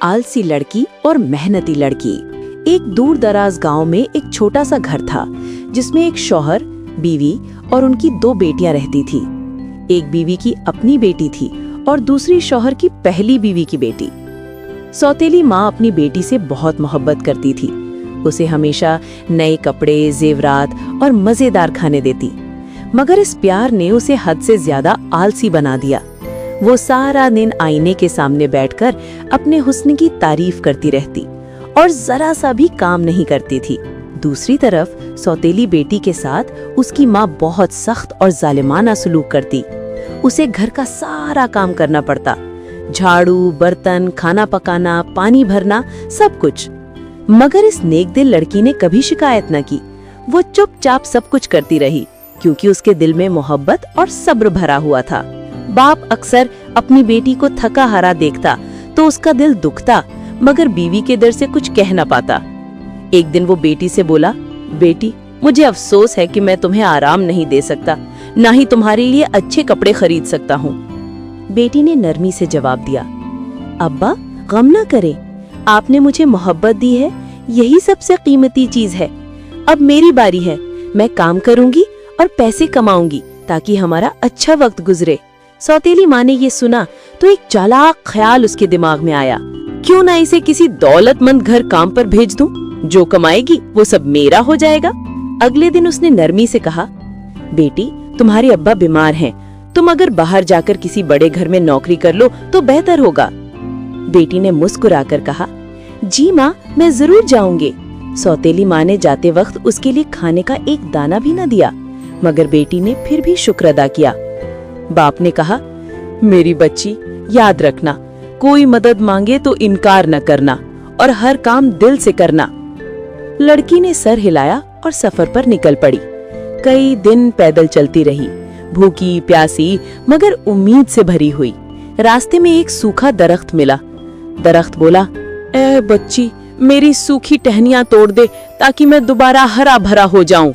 आलसी लड़की और मेहनती लड़की। एक दूर दराज गांव में एक छोटा सा घर था जिसमें एक शौहर, बीवी और उनकी 2 बेटियां रहती थी। एक बीवी की अपनी बेटी थी और दूसरी शौहर की पहली बीवी की बेटी। सौतेली माँ अपनी बेटी से बहुत मोहब्बत करती थी। उसे हमेशा नए कपड़े, जेवरात और मजेदार खाने देती, मगर इस प्यार ने उसे हद से ज्यादा आलसी बना दिया। वो सारा दिन आईने के सामने बैठकर अपने हुस्न की तारीफ करती रहती और जरा सा भी काम नहीं करती थी। दूसरी तरफ सौतेली बेटी के साथ उसकी माँ बहुत सख्त और जालिमाना सलूक करती। उसे घर का सारा काम करना पड़ता, झाड़ू, बर्तन, खाना पकाना, पानी भरना, सब कुछ। मगर इस नेकदिल लड़की ने कभी शिकायत न की। वो चुपचाप सब कुछ करती रही क्योंकि उसके दिल में मोहब्बत और सब्र भरा हुआ था। बाप अक्सर अपनी बेटी को थका हारा देखता तो उसका दिल दुखता, मगर बीवी के डर से कुछ कह न पाता। एक दिन वो बेटी से बोला, बेटी, मुझे अफसोस है कि मैं तुम्हें आराम नहीं दे सकता, ना ही तुम्हारे लिए अच्छे कपड़े खरीद सकता हूँ। बेटी ने नरमी से जवाब दिया, अब्बा गम न करें, आपने मुझे मोहब्बत दी है, यही सबसे कीमती चीज है। अब मेरी बारी है, मैं काम करूंगी और पैसे कमाऊंगी ताकि हमारा अच्छा वक्त गुजरे। सौतेली माँ ने ये सुना तो एक चालाक ख्याल उसके दिमाग में आया, क्यों ना इसे किसी दौलतमंद घर काम पर भेज दूं, जो कमाएगी वो सब मेरा हो जाएगा। अगले दिन उसने नरमी से कहा, बेटी, तुम्हारे अब्बा बीमार हैं, तुम अगर बाहर जाकर किसी बड़े घर में नौकरी कर लो तो बेहतर होगा। बेटी ने मुस्कुराकर कहा, जी माँ, मैं जरूर जाऊंगी। सौतेली माँ ने जाते वक्त उसके लिए खाने का एक दाना भी न दिया, मगर बेटी ने फिर भी शुक्र अदा किया। बाप ने कहा, मेरी बच्ची, याद रखना, कोई मदद मांगे तो इनकार न करना और हर काम दिल से करना। लड़की ने सर हिलाया और सफर पर निकल पड़ी। कई दिन पैदल चलती रही, भूखी प्यासी मगर उम्मीद से भरी हुई। रास्ते में एक सूखा दरख्त मिला। दरख्त बोला, ए बच्ची, मेरी सूखी टहनियां तोड़ दे ताकि मैं दोबारा हरा भरा हो जाऊं।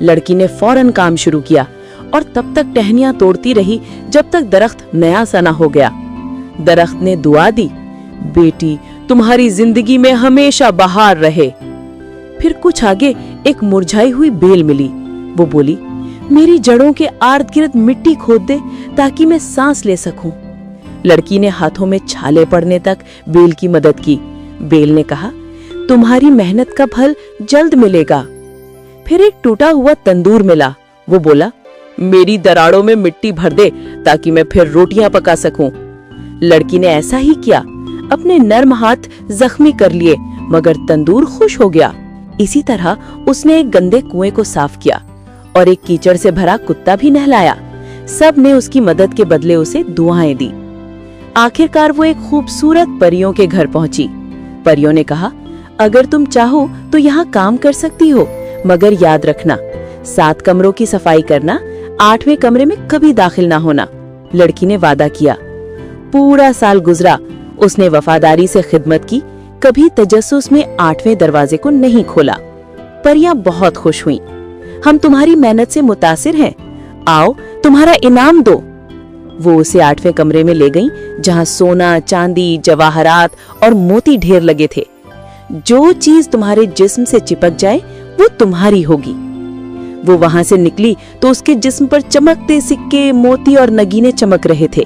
लड़की ने फौरन काम शुरू किया और तब तक टहनियां तोड़ती रही जब तक दरख्त नया सा ना हो गया। दरख्त ने दुआ दी, बेटी, तुम्हारी जिंदगी में हमेशा बहार रहे। फिर कुछ आगे एक मुरझाई हुई बेल मिली। वो बोली, मेरी जड़ों के आर्द गिर्द मिट्टी खोद दे ताकि मैं सांस ले सकूं। लड़की ने हाथों में छाले पड़ने तक बेल की मदद की। बेल ने कहा, तुम्हारी मेहनत का फल जल्द मिलेगा। फिर एक टूटा हुआ तंदूर मिला। वो बोला, मेरी दराड़ों में मिट्टी भर दे ताकि मैं फिर रोटियां पका सकूं। लड़की ने ऐसा ही किया। अपने नर्म हाथ जख्मी कर लिए, मगर तंदूर खुश हो गया। इसी तरह उसने एक गंदे कुएं को साफ किया और एक कीचड़ से भरा कुत्ता भी नहलाया। सब ने उसकी मदद के बदले उसे दुआएं दी। आखिरकार वो एक खूबसूरत परियों के घर पहुंची। परियों ने कहा, अगर तुम चाहो तो यहाँ काम कर सकती हो, मगर याद रखना, 7 कमरों की सफाई करना, 8वें कमरे में कभी दाखिल ना होना। लड़की ने वादा किया। पूरा साल गुजरा, उसने वफादारी से खिदमत की, कभी तजस्सुस में 8वें दरवाजे को नहीं खोला। परियां बहुत खुश हुईं। हम तुम्हारी मेहनत से मुतासिर हैं, आओ तुम्हारा इनाम दो। वो उसे 8वें कमरे में ले गईं, जहां सोना, चांदी, जवाहरात और मोती ढेर लगे थे। जो चीज तुम्हारे जिस्म से चिपक जाए वो तुम्हारी होगी। वो वहां से निकली तो उसके जिस्म पर चमकते सिक्के, मोती और नगीने चमक रहे थे,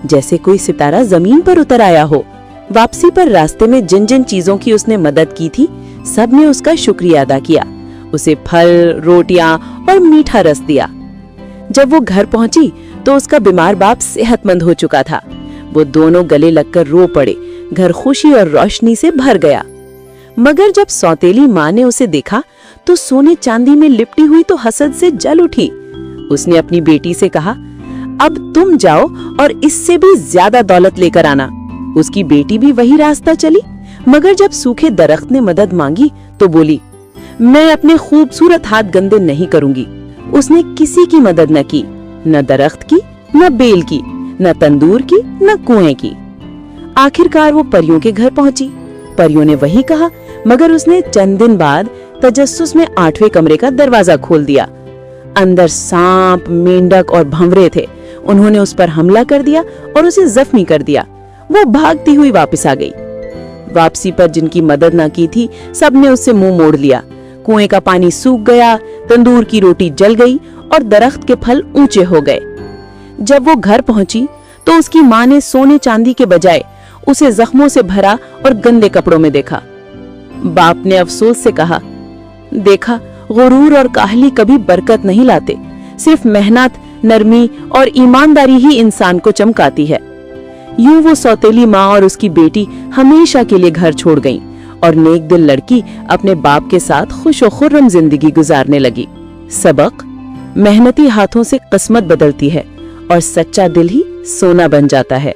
जैसे कोई सितारा जमीन पर उतर आया हो। वापसी पर रास्ते में जिन जिन चीजों की उसने मदद की थी, सब ने उसका शुक्रिया अदा किया। उसे फल, रोटियां और मीठा रस दिया। जब वो घर पहुंची तो उसका बीमार बाप सेहतमंद हो चुका था। वो दोनों गले लगकर रो पड़े। घर खुशी और रोशनी से भर गया। मगर जब सौतेली माँ ने उसे देखा तो सोने चांदी में लिपटी हुई तो हसद से जल उठी। उसने अपनी बेटी से कहा, अब तुम जाओ और इससे भी ज्यादा दौलत लेकर आना। उसकी बेटी भी वही रास्ता चली, मगर जब सूखे दरख्त ने मदद मांगी तो बोली, मैं अपने खूबसूरत हाथ गंदे नहीं करूंगी। उसने किसी की मदद न की, न दरख्त की, न बेल की, न तंदूर की, न कुएं की। आखिरकार वो परियों के घर पहुंची। परियों ने वही कहा, मगर उसने चंद दिन बाद तजस्सुस में 8वें कमरे का दरवाजा खोल दिया। अंदर सांप, मेंढक और भंवरे थे। उन्होंने उस पर हमला कर दिया और उसे जख्मी कर दिया। वो भागती हुई वापस आ गई। वापसी पर जिनकी मदद न की थी, सबने उससे मुंह मोड़ लिया। कुएं का पानी सूख गया, तंदूर की रोटी जल गई और दरख्त के फल ऊंचे हो गए। जब वो घर पहुंची तो उसकी माँ ने सोने चांदी के बजाय उसे जख्मों से भरा और गंदे कपड़ों में देखा। बाप ने अफसोस से कहा, देखा, गुरूर और काहली कभी बरकत नहीं लाते, सिर्फ मेहनत, नरमी और ईमानदारी ही इंसान को चमकाती है। यूं वो सौतेली माँ और उसकी बेटी हमेशा के लिए घर छोड़ गईं और नेक दिल लड़की अपने बाप के साथ खुश और खुर्रम जिंदगी गुजारने लगी। सबक: मेहनती हाथों से किस्मत बदलती है और सच्चा दिल ही सोना बन जाता है।